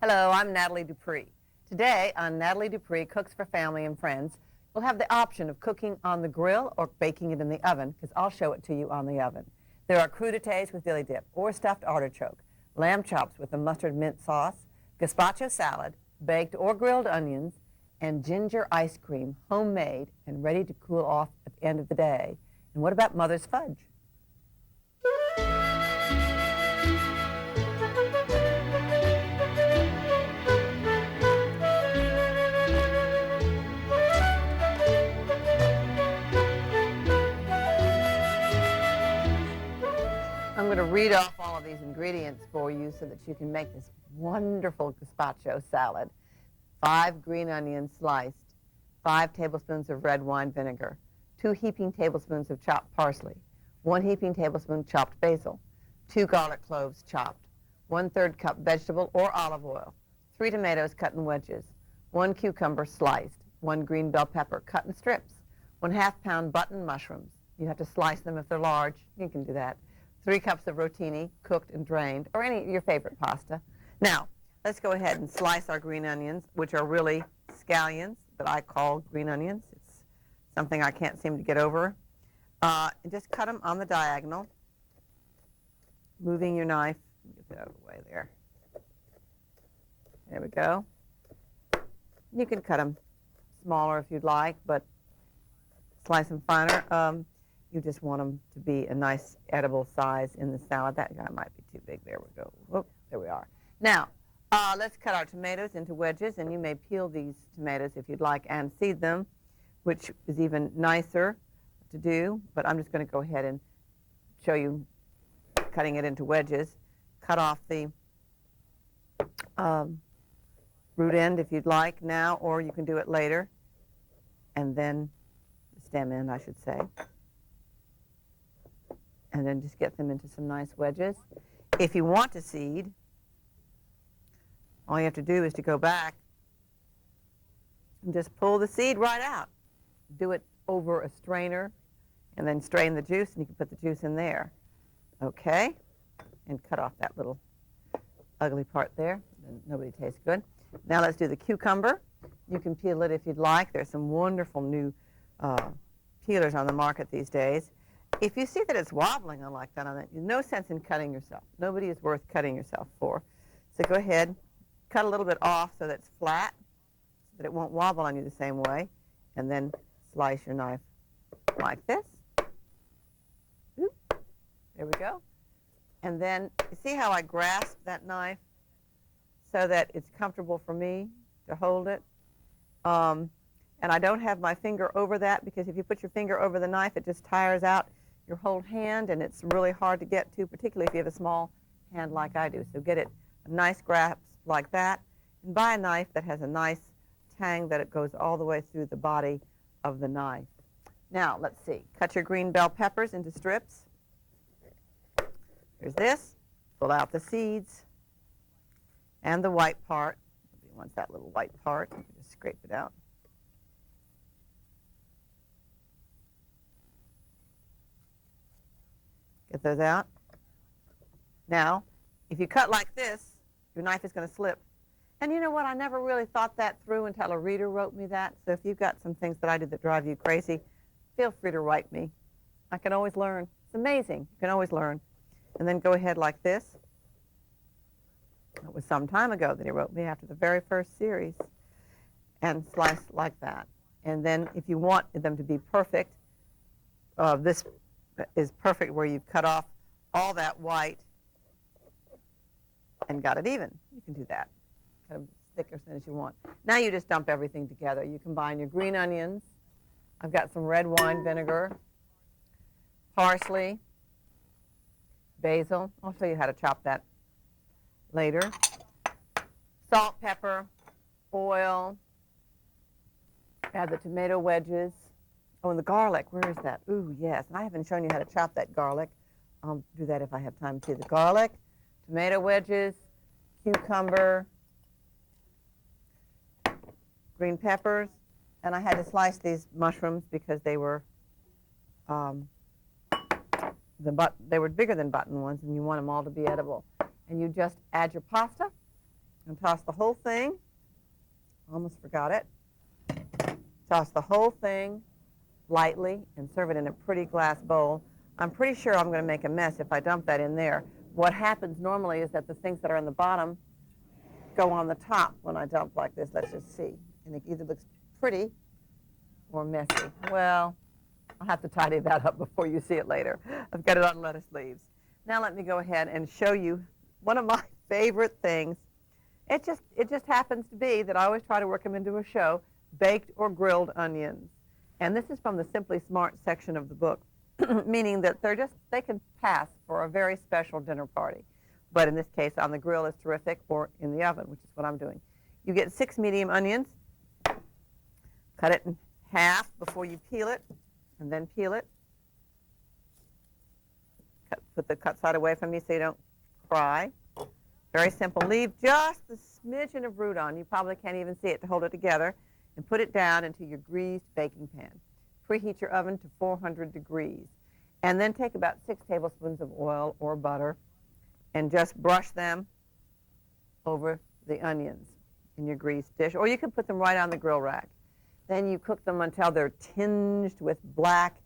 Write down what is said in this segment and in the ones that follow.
Hello, I'm Nathalie Dupree. Today on Nathalie Dupree Cooks for Family and Friends, we'll have the option of cooking on the grill or baking it in the oven, because I'll show it to you on the oven. There are crudités with dilly dip or stuffed artichoke, lamb chops with a mustard mint sauce, gazpacho salad, baked or grilled onions, and ginger ice cream, homemade and ready to cool off at the end of the day. And what about Mother's fudge? I'm going to read off all of these ingredients for you so that you can make this wonderful gazpacho salad. 5 green onions sliced, 5 tablespoons of red wine vinegar, 2 heaping tablespoons of chopped parsley, 1 heaping tablespoon chopped basil, 2 garlic cloves chopped, 1/3 cup vegetable or olive oil, 3 tomatoes cut in wedges, 1 cucumber sliced, 1 green bell pepper cut in strips, 1/2 pound button mushrooms. You have to slice them if they're large. You can do that. 3 cups of rotini, cooked and drained, or any your favorite pasta. Now, let's go ahead and slice our green onions, which are really scallions, but I call green onions. It's something I can't seem to get over. And just cut them on the diagonal, moving your knife. Get that out of the way there. There we go. You can cut them smaller if you'd like, but slice them finer. You just want them to be a nice edible size in the salad. That guy might be too big. There we go. Whoop, there we are. Now, let's cut our tomatoes into wedges, and you may peel these tomatoes if you'd like and seed them, which is even nicer to do, but I'm just going to go ahead and show you cutting it into wedges. Cut off the root end if you'd like now, or you can do it later, and then the stem end, I should say. And then just get them into some nice wedges. If you want to seed, all you have to do is to go back and just pull the seed right out. Do it over a strainer and then strain the juice, and you can put the juice in there. Okay? And cut off that little ugly part there. Nobody tastes good. Now let's do the cucumber. You can peel it if you'd like. There's some wonderful new peelers on the market these days. If you see that it's wobbling like that on it, there's no sense in cutting yourself. Nobody is worth cutting yourself for. So go ahead, cut a little bit off so that it's flat, so that it won't wobble on you the same way, and then slice your knife like this. Oop, there we go. And then you see how I grasp that knife so that it's comfortable for me to hold it. And I don't have my finger over that, because if you put your finger over the knife, it just tires out your whole hand, and it's really hard to get to, particularly if you have a small hand like I do. So get it a nice grasp like that, and buy a knife that has a nice tang that it goes all the way through the body of the knife. Now, let's see. Cut your green bell peppers into strips. Here's this. Pull out the seeds and the white part. Nobody wants that little white part. You can just scrape it out. Get those out. Now, if you cut like this, your knife is going to slip. And you know what? I never really thought that through until a reader wrote me that. So if you've got some things that I do that drive you crazy, feel free to write me. I can always learn. It's amazing. You can always learn. And then go ahead like this. It was some time ago that he wrote me after the very first series. And slice like that. And then if you want them to be perfect, this is perfect where you've cut off all that white and got it even. You can do that. Cut them thick or thin as you want. Now you just dump everything together. You combine your green onions. I've got some red wine vinegar, parsley, basil. I'll show you how to chop that later. Salt, pepper, oil. Add the tomato wedges. Oh, and the garlic. Where is that? Ooh, yes. And I haven't shown you how to chop that garlic. I'll do that if I have time to. The garlic, tomato wedges, cucumber, green peppers, and I had to slice these mushrooms because they were they were bigger than button ones, and you want them all to be edible. And you just add your pasta, And toss the whole thing. Almost forgot it. Toss the whole thing lightly and serve it in a pretty glass bowl. I'm pretty sure I'm going to make a mess if I dump that in there. What happens normally is that the things that are on the bottom go on the top when I dump like this. Let's just see. And it either looks pretty or messy. Well, I'll have to tidy that up before you see it later. I've got it on lettuce leaves. Now let me go ahead and show you one of my favorite things. It just happens to be that I always try to work them into a show, baked or grilled onions. And this is from the Simply Smart section of the book, meaning that they can pass for a very special dinner party. But in this case, on the grill is terrific, or in the oven, which is what I'm doing. You get 6 medium onions, cut it in half before you peel it, and then peel it. Put the cut side away from you so you don't cry. Very simple. Leave just a smidgen of root on. You probably can't even see it to hold it together. And put it down into your greased baking pan. Preheat your oven to 400 degrees. And then take about 6 tablespoons of oil or butter and just brush them over the onions in your greased dish. Or you can put them right on the grill rack. Then you cook them until they're tinged with black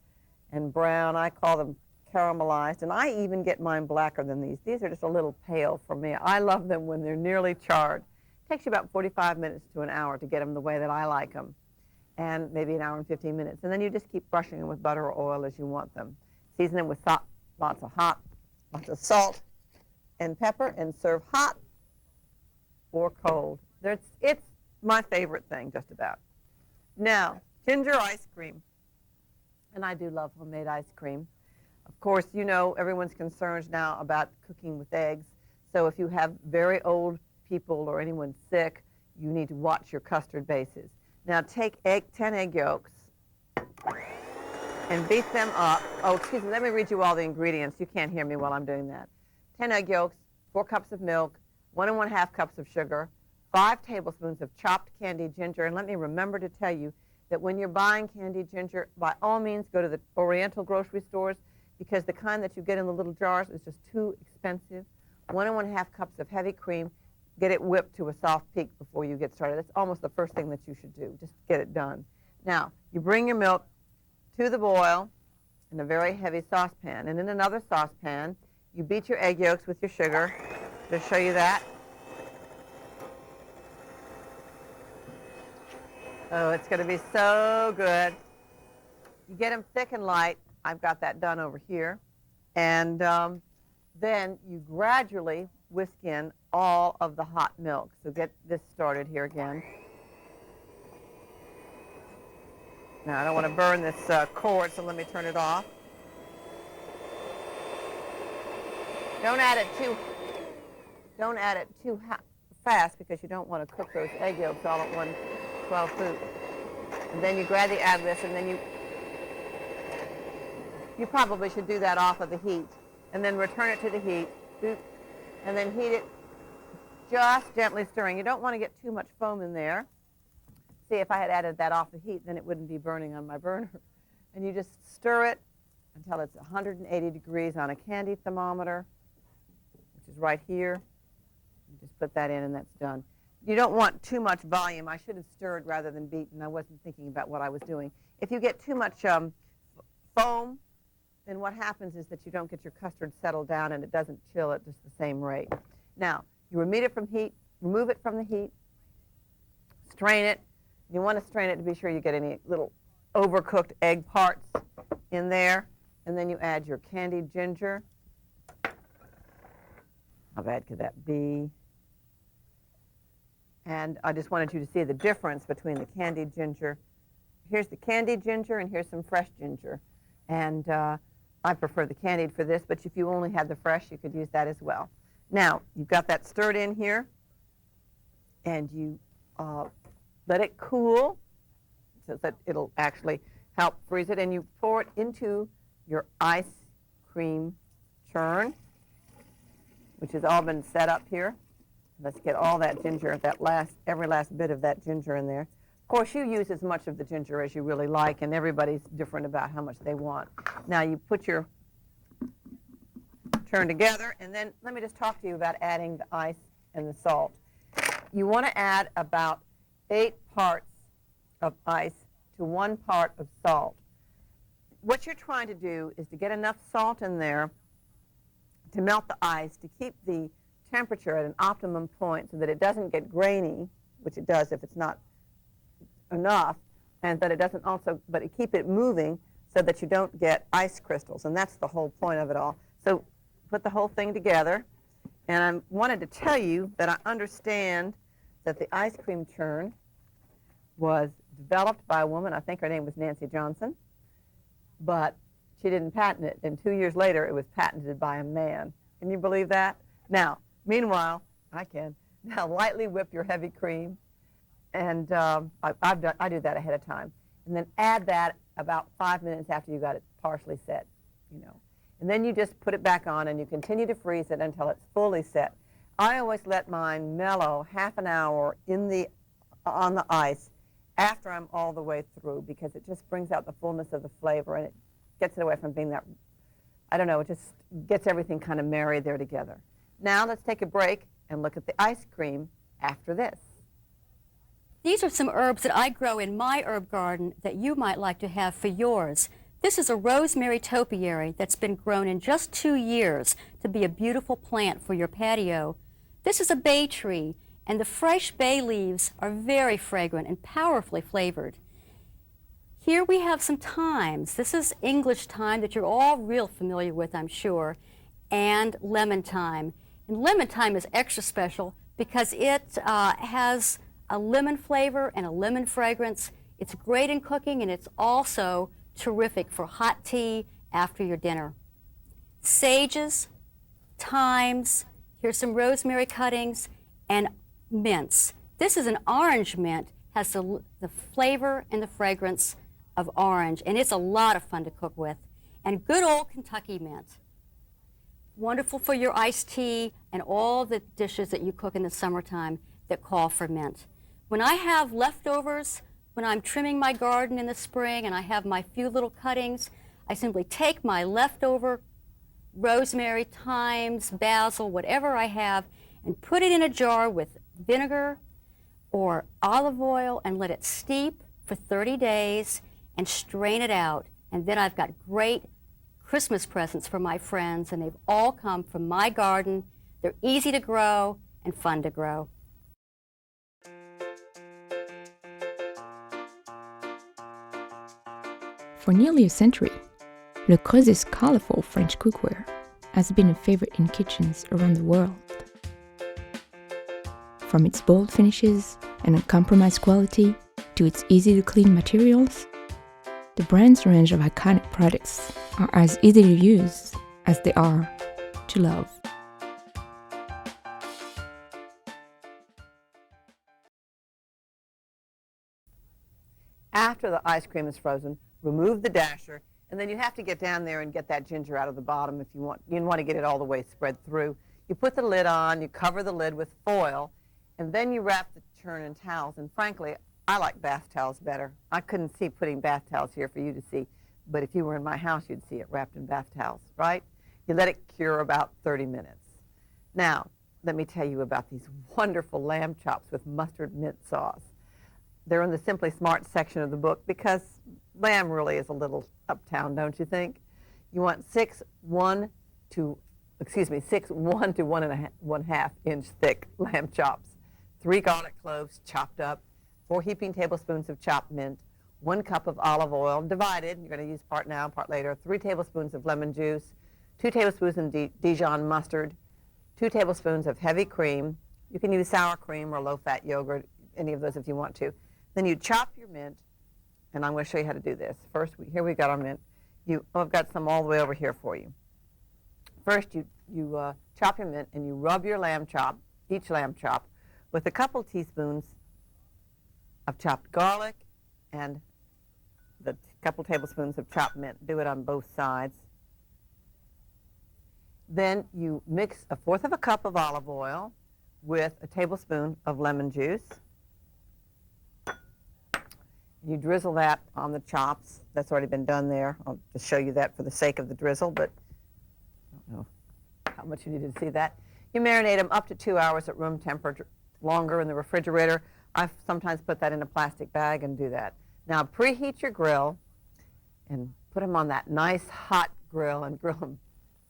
and brown. I call them caramelized, and I even get mine blacker than these. These are just a little pale for me. I love them when they're nearly charred. It takes you about 45 minutes to an hour to get them the way that I like them, and maybe an hour and 15 minutes. And then you just keep brushing them with butter or oil as you want them. Season them with lots of salt and pepper, and serve hot or cold. It's my favorite thing, just about. Now, ginger ice cream. And I do love homemade ice cream. Of course, you know, everyone's concerned now about cooking with eggs. So if you have very old people or anyone sick, you need to watch your custard bases. Now take 10 egg yolks and beat them up. Oh, excuse me, let me read you all the ingredients. You can't hear me while I'm doing that. 10 egg yolks, 4 cups of milk, 1 1/2 cups of sugar, 5 tablespoons of chopped candied ginger. And let me remember to tell you that when you're buying candied ginger, by all means go to the Oriental grocery stores, because the kind that you get in the little jars is just too expensive. 1 1/2 cups of heavy cream. Get it whipped to a soft peak before you get started. That's almost the first thing that you should do. Just get it done. Now, you bring your milk to the boil in a very heavy saucepan. And in another saucepan, you beat your egg yolks with your sugar. Just show you that. Oh, it's going to be so good. You get them thick and light. I've got that done over here. And then you gradually whisk in all of the hot milk. So get this started here again. Now, I don't want to burn this cord, so let me turn it off. Don't add it too fast, because you don't want to cook those egg yolks all at one 12-foot. And then you gradually add this, and then you probably should do that off of the heat, and then return it to the heat, and then heat it, just gently stirring. You don't want to get too much foam in there. See, if I had added that off the heat, then it wouldn't be burning on my burner. And you just stir it until it's 180 degrees on a candy thermometer, which is right here. You just put that in, and that's done. You don't want too much volume. I should have stirred rather than beaten. I wasn't thinking about what I was doing. If you get too much foam, then what happens is that you don't get your custard settled down, and it doesn't chill at just the same rate. Now, you remove it from the heat, strain it. You want to strain it to be sure you get any little overcooked egg parts in there, and then you add your candied ginger. How bad could that be? And I just wanted you to see the difference between the candied ginger. Here's the candied ginger, and here's some fresh ginger. And I prefer the candied for this, but if you only had the fresh, you could use that as well. Now, you've got that stirred in here, and you let it cool so that it'll actually help freeze it, and you pour it into your ice cream churn, which has all been set up here. Let's get all that ginger, every last bit of that ginger in there. Of course, you use as much of the ginger as you really like, and everybody's different about how much they want. Now, you put your churn together, and then let me just talk to you about adding the ice and the salt. you want to add about 8 parts of ice to 1 part of salt. What you're trying to do is to get enough salt in there to melt the ice, to keep the temperature at an optimum point so that it doesn't get grainy, which it does if it's not enough, and that it doesn't also, but keep it moving so that you don't get ice crystals, and that's the whole point of it all. So put the whole thing together, and I wanted to tell you that I understand that the ice cream churn was developed by a woman, I think her name was Nancy Johnson, but she didn't patent it, and 2 years later it was patented by a man. Can you believe that? Now, meanwhile, I can. Now lightly whip your heavy cream, and I do that ahead of time, and then add that about 5 minutes after you got it partially set, you know. And then you just put it back on, and you continue to freeze it until it's fully set. I always let mine mellow half an hour on the ice after I'm all the way through, because it just brings out the fullness of the flavor, and it gets it away from being that, I don't know, it just gets everything kind of married there together. Now let's take a break and look at the ice cream after this. These are some herbs that I grow in my herb garden that you might like to have for yours. This is a rosemary topiary that's been grown in just 2 years to be a beautiful plant for your patio. This is a bay tree, and the fresh bay leaves are very fragrant and powerfully flavored. Here we have some thymes. This is English thyme that you're all real familiar with, I'm sure, and lemon thyme. And lemon thyme is extra special because it has a lemon flavor and a lemon fragrance. It's great in cooking, and it's also terrific for hot tea after your dinner. Sages, thymes, here's some rosemary cuttings, and mints. This is an orange mint, has the flavor and the fragrance of orange, and it's a lot of fun to cook with. And good old Kentucky mint. Wonderful for your iced tea and all the dishes that you cook in the summertime that call for mint. When I have leftovers, when I'm trimming my garden in the spring and I have my few little cuttings, I simply take my leftover rosemary, thymes, basil, whatever I have, and put it in a jar with vinegar or olive oil and let it steep for 30 days and strain it out. And then I've got great Christmas presents for my friends, and they've all come from my garden. They're easy to grow and fun to grow. For nearly a century, LeCreuset's colorful French cookware has been a favorite in kitchens around the world. From its bold finishes and uncompromised quality to its easy-to-clean materials, the brand's range of iconic products are as easy to use as they are to love. After the ice cream is frozen, remove the dasher, and then you have to get down there and get that ginger out of the bottom if you want. You want to get it all the way spread through. You put the lid on, you cover the lid with foil, and then you wrap the churn in towels. And frankly, I like bath towels better. I couldn't see putting bath towels here for you to see, but if you were in my house, you'd see it wrapped in bath towels, right? You let it cure about 30 minutes. Now, let me tell you about these wonderful lamb chops with mustard mint sauce. They're in the Simply Smart section of the book because lamb really is a little uptown, don't you think? You want 6 1 to 1.5 inch thick lamb chops, 3 garlic cloves chopped up, 4 heaping tablespoons of chopped mint, 1 cup of olive oil divided. You're going to use part now, part later. 3 tablespoons of lemon juice, 2 tablespoons of Dijon mustard, 2 tablespoons of heavy cream. You can use sour cream or low-fat yogurt, any of those if you want to. Then you chop your mint, and I'm going to show you how to do this. First, here we've got our mint. I've got some all the way over here for you. First, you chop your mint, and you rub your lamb chop, each lamb chop, with a couple teaspoons of chopped garlic and the couple tablespoons of chopped mint. Do it on both sides. Then you mix 1/4 cup of olive oil with a tablespoon of lemon juice. You drizzle that on the chops. That's already been done there. I'll just show you that for the sake of the drizzle, but I don't know how much you need to see that. You marinate them up to 2 hours at room temperature longer in the refrigerator. I sometimes put that in a plastic bag and do that. Now preheat your grill and put them on that nice hot grill and grill them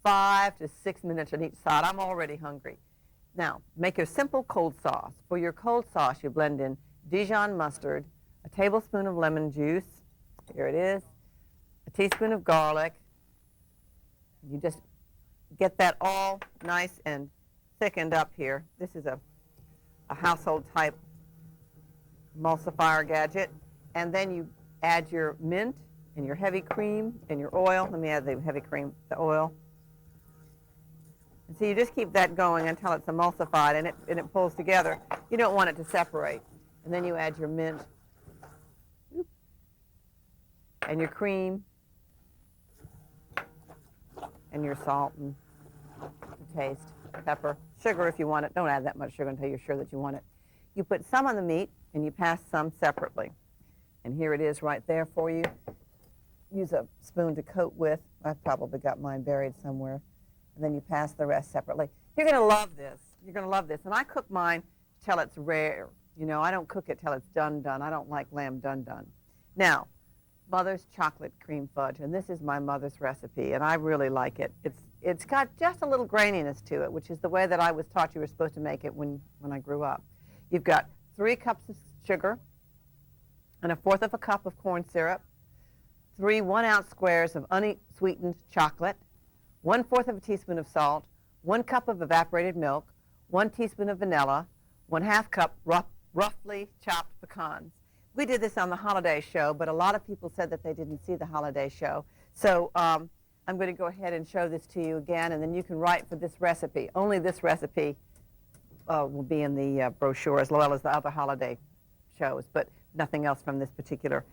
5 to 6 minutes on each side. I'm already hungry. Now, make a simple cold sauce. For your cold sauce, you blend in Dijon mustard, a tablespoon of lemon juice, here it is, a teaspoon of garlic. You just get that all nice and thickened up here. This is a household type emulsifier gadget. And then you add your mint and your heavy cream and your oil. Let me add the heavy cream, the oil. And so you just keep that going until it's emulsified and it pulls together. You don't want it to separate. And then you add your mint and your cream and your salt and to taste, pepper, sugar if you want it. Don't add that much sugar until you're sure that you want it. You put some on the meat and you pass some separately. And here it is right there for you. Use a spoon to coat with. I've probably got mine buried somewhere. And then you pass the rest separately. You're going to love this. You're going to love this. And I cook mine till it's rare. You know, I don't cook it till it's done. I don't like lamb done. Now, Mother's chocolate cream fudge, and this is my mother's recipe, and I really like it. It's got just a little graininess to it, which is the way that I was taught you were supposed to make it when I grew up. You've got 3 cups of sugar and 1/4 of a cup of corn syrup, 3 1-ounce squares of unsweetened chocolate, 1/4 of a teaspoon of salt, 1 cup of evaporated milk, 1 teaspoon of vanilla, 1/2 cup roughly chopped pecans. We did this on the holiday show, but a lot of people said that they didn't see the holiday show. So I'm going to go ahead and show this to you again, and then you can write for this recipe. Only this recipe will be in the brochure, as well as the other holiday shows, but nothing else from this particular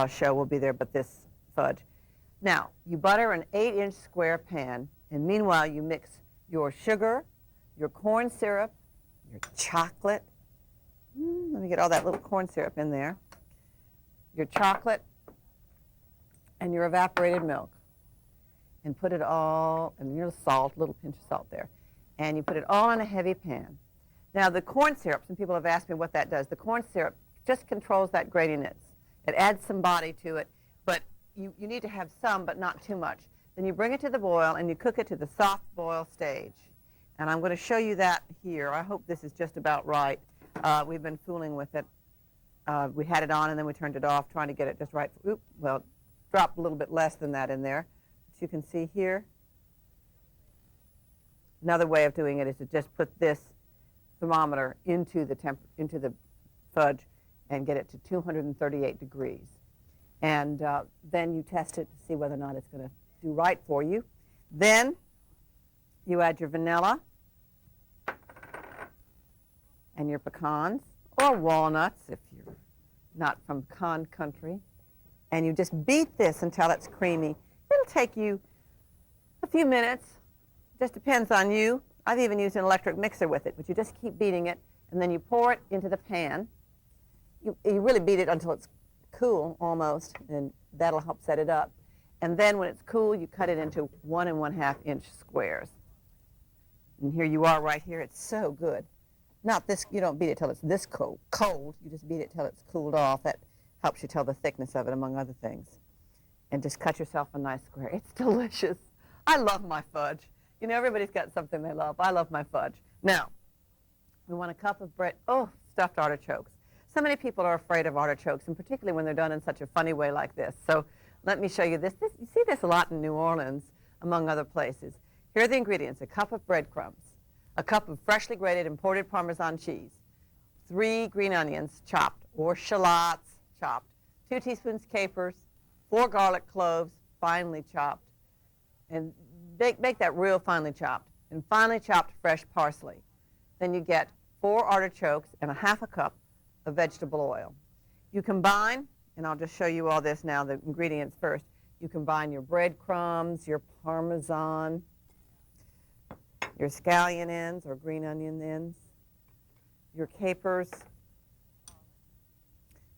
show will be there but this fudge. Now, you butter an 8-inch square pan, and meanwhile you mix your sugar, your corn syrup, your chocolate. Let me get all that little corn syrup in there. Your chocolate and your evaporated milk. And put it all, and your salt, a little pinch of salt there. And you put it all in a heavy pan. Now the corn syrup, some people have asked me what that does. The corn syrup just controls that graininess. It adds some body to it, but you need to have some, but not too much. Then you bring it to the boil and you cook it to the soft boil stage. And I'm going to show you that here. I hope this is just about right. We've been fooling with it. We had it on and then we turned it off, trying to get it just right. Oop, well, dropped a little bit less than that in there. As you can see here. Another way of doing it is to just put this thermometer into the fudge and get it to 238 degrees. And then you test it to see whether or not it's going to do right for you. Then you add your vanilla and your pecans, or walnuts if you're not from pecan country. And you just beat this until it's creamy. It'll take you a few minutes. Just depends on you. I've even used an electric mixer with it, but you just keep beating it, and then you pour it into the pan. You really beat it until it's cool almost, and that'll help set it up. And then when it's cool, you cut it into 1 1/2 inch squares. And here you are right here. It's so good. Not this, you don't beat it till it's this cold. You just beat it till it's cooled off. That helps you tell the thickness of it, among other things. And just cut yourself a nice square. It's delicious. I love my fudge. You know, everybody's got something they love. I love my fudge. Now, we want a cup of bread. Oh, stuffed artichokes. So many people are afraid of artichokes, and particularly when they're done in such a funny way like this. So let me show you this. You see this a lot in New Orleans, among other places. Here are the ingredients: a cup of breadcrumbs, a cup of freshly grated imported Parmesan cheese, 3 green onions chopped, or shallots chopped, 2 teaspoons capers, 4 garlic cloves finely chopped, and make that real finely chopped, and finely chopped fresh parsley. Then you get 4 artichokes and 1/2 cup of vegetable oil. You combine, and I'll just show you all this now, the ingredients first. You combine your breadcrumbs, your Parmesan, your scallion ends or green onion ends, your capers,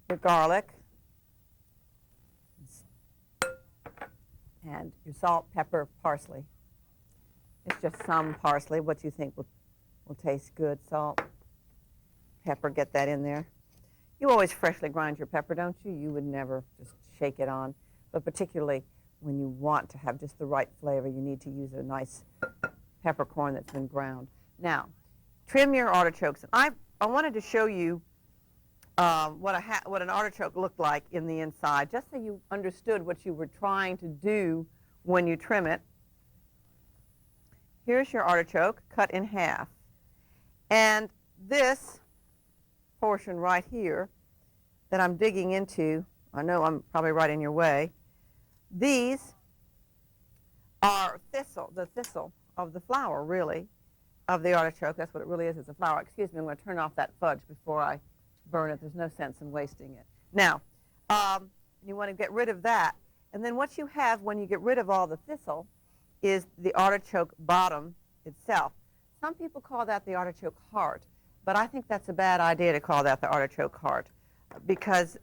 your garlic, and your salt, pepper, parsley. It's just some parsley. What you think will taste good. Salt. pepper, get that in there. You always freshly grind your pepper, don't you? You would never just shake it on. But particularly when you want to have just the right flavor, you need to use a nice peppercorn that's been ground. Now, trim your artichokes. I wanted to show you what an artichoke looked like in the inside, just so you understood what you were trying to do when you trim it. Here's your artichoke cut in half. And this portion right here that I'm digging into, I know I'm probably right in your way, these are the thistle of the flower, really, of the artichoke. That's what it really is, it's a flower. Excuse me, I'm going to turn off that fudge before I burn it. There's no sense in wasting it. Now, you want to get rid of that. And then what you have when you get rid of all the thistle is the artichoke bottom itself. Some people call that the artichoke heart, but I think that's a bad idea to call that the artichoke heart, because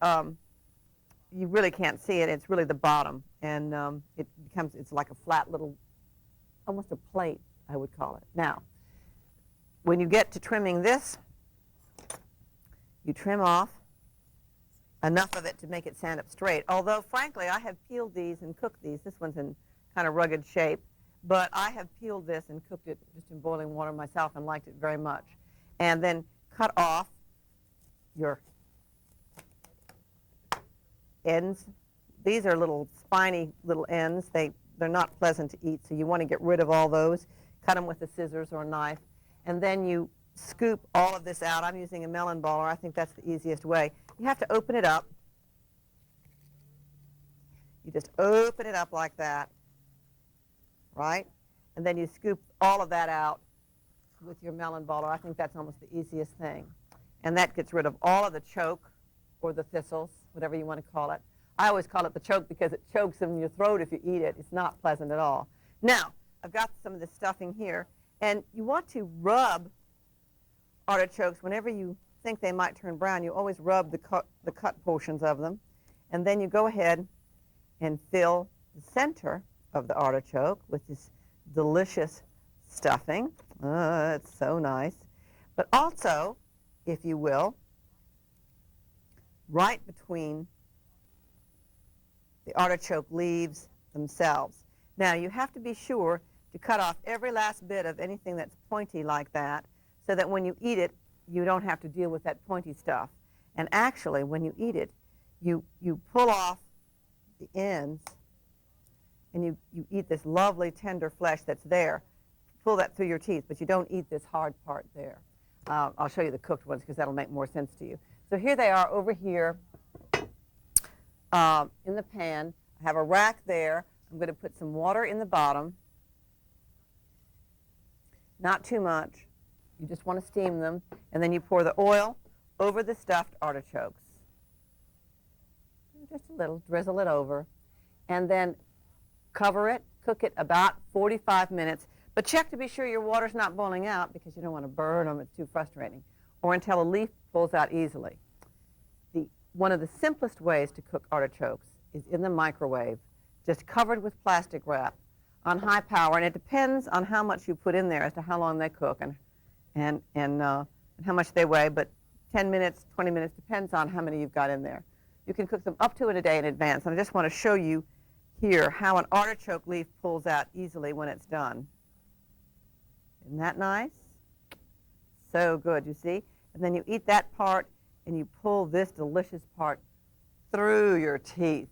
you really can't see it. It's really the bottom, and it's like a flat little, almost a plate, I would call it. Now, when you get to trimming this, you trim off enough of it to make it stand up straight. Although, frankly, I have peeled these and cooked these. This one's in kind of rugged shape, but I have peeled this and cooked it just in boiling water myself and liked it very much. And then cut off your ends. These are little spiny little ends. They're not pleasant to eat, so you want to get rid of all those. Cut them with a scissors or a knife. And then you scoop all of this out. I'm using a melon baller. I think that's the easiest way. You have to open it up. You just open it up like that, right? And then you scoop all of that out with your melon baller. I think that's almost the easiest thing. And that gets rid of all of the choke or the thistles, whatever you want to call it. I always call it the choke because it chokes in your throat if you eat it. It's not pleasant at all. Now, I've got some of this stuffing here, and you want to rub artichokes whenever you think they might turn brown. You always rub the cut portions of them, and then you go ahead and fill the center of the artichoke with this delicious stuffing. It's so nice. But also, if you will, right between the artichoke leaves themselves. Now, you have to be sure to cut off every last bit of anything that's pointy like that, so that when you eat it, you don't have to deal with that pointy stuff. And actually, when you eat it, you pull off the ends, and you eat this lovely tender flesh that's there. Pull that through your teeth, but you don't eat this hard part there. I'll show you the cooked ones because that'll make more sense to you. So here they are over here in the pan. I have a rack there. I'm going to put some water in the bottom. Not too much. You just want to steam them. And then you pour the oil over the stuffed artichokes. Just a little, drizzle it over. And then cover it, cook it about 45 minutes. But check to be sure your water's not boiling out because you don't want to burn them. It's too frustrating. Or until a leaf pulls out easily. One of the simplest ways to cook artichokes is in the microwave, just covered with plastic wrap on high power. And it depends on how much you put in there as to how long they cook and how much they weigh. But 10 minutes, 20 minutes, depends on how many you've got in there. You can cook them up to a day in advance. And I just want to show you here how an artichoke leaf pulls out easily when it's done. Isn't that nice? So good, you see? And then you eat that part, and you pull this delicious part through your teeth.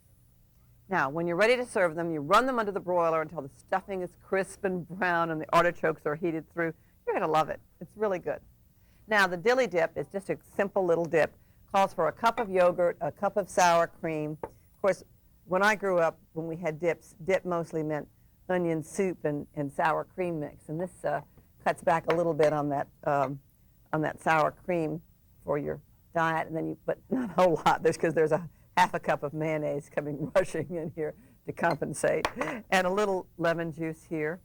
Now, when you're ready to serve them, you run them under the broiler until the stuffing is crisp and brown and the artichokes are heated through. You're going to love it. It's really good. Now, the dilly dip is just a simple little dip. Calls for a cup of yogurt, a cup of sour cream. Of course, when I grew up, when we had dips, dip mostly meant onion soup and sour cream mix. And this cuts back a little bit on that sour cream for your diet, and then but not a whole lot. Because there's a half a cup of mayonnaise coming rushing in here to compensate, and a little lemon juice here,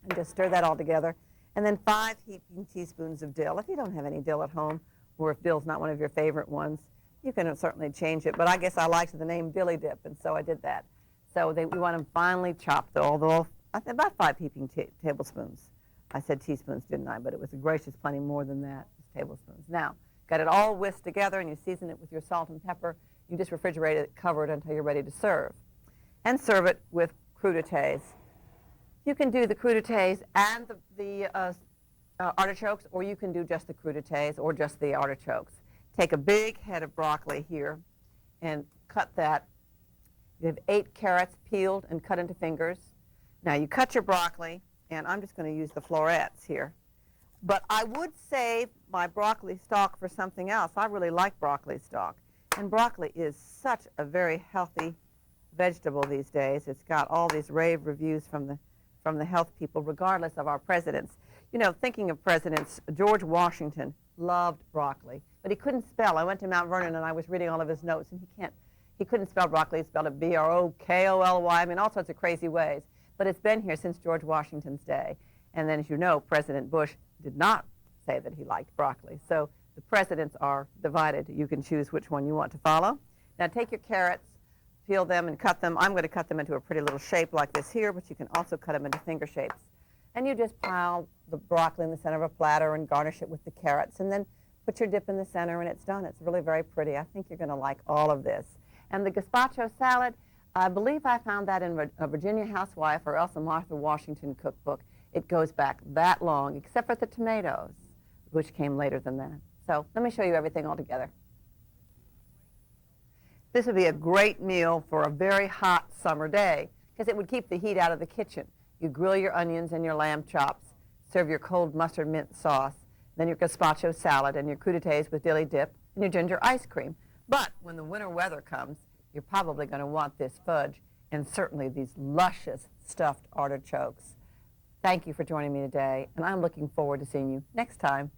and just stir that all together. And then 5 heaping teaspoons of dill. If you don't have any dill at home, or if dill's not one of your favorite ones, you can certainly change it. But I guess I liked the name Dilly Dip, and so I did that. So we want them finely chopped, although I think about 5 heaping tablespoons. I said teaspoons, didn't I? But it was a gracious plenty more than that. Just tablespoons. Now, got it all whisked together, and you season it with your salt and pepper. You just refrigerate it, cover it until you're ready to serve. And serve it with crudités. You can do the crudités and the artichokes, or you can do just the crudités or just the artichokes. Take a big head of broccoli here and cut that. You have 8 carrots peeled and cut into fingers. Now you cut your broccoli, and I'm just going to use the florets here. But I would save my broccoli stalk for something else. I really like broccoli stalk. And broccoli is such a very healthy vegetable these days. It's got all these rave reviews from the health people, regardless of our presidents. You know, thinking of presidents, George Washington loved broccoli, but he couldn't spell. I went to Mount Vernon and I was reading all of his notes, and he couldn't spell broccoli. He spelled it B-R-O-K-O-L-Y. I mean, all sorts of crazy ways. But it's been here since George Washington's day. And then, as you know, President Bush did not say that he liked broccoli. So the presidents are divided. You can choose which one you want to follow. Now take your carrots, peel them and cut them. I'm going to cut them into a pretty little shape like this here, but you can also cut them into finger shapes. And you just pile the broccoli in the center of a platter and garnish it with the carrots, and then put your dip in the center, and it's done. It's really very pretty. I think you're going to like all of this. And the gazpacho salad, I believe I found that in a Virginia Housewife or else a Martha Washington cookbook. It goes back that long, except for the tomatoes, which came later than that. So let me show you everything all together. This would be a great meal for a very hot summer day because it would keep the heat out of the kitchen. You grill your onions and your lamb chops, serve your cold mustard mint sauce, then your gazpacho salad and your crudités with dilly dip and your ginger ice cream. But when the winter weather comes, you're probably going to want this fudge and certainly these luscious stuffed artichokes. Thank you for joining me today, and I'm looking forward to seeing you next time.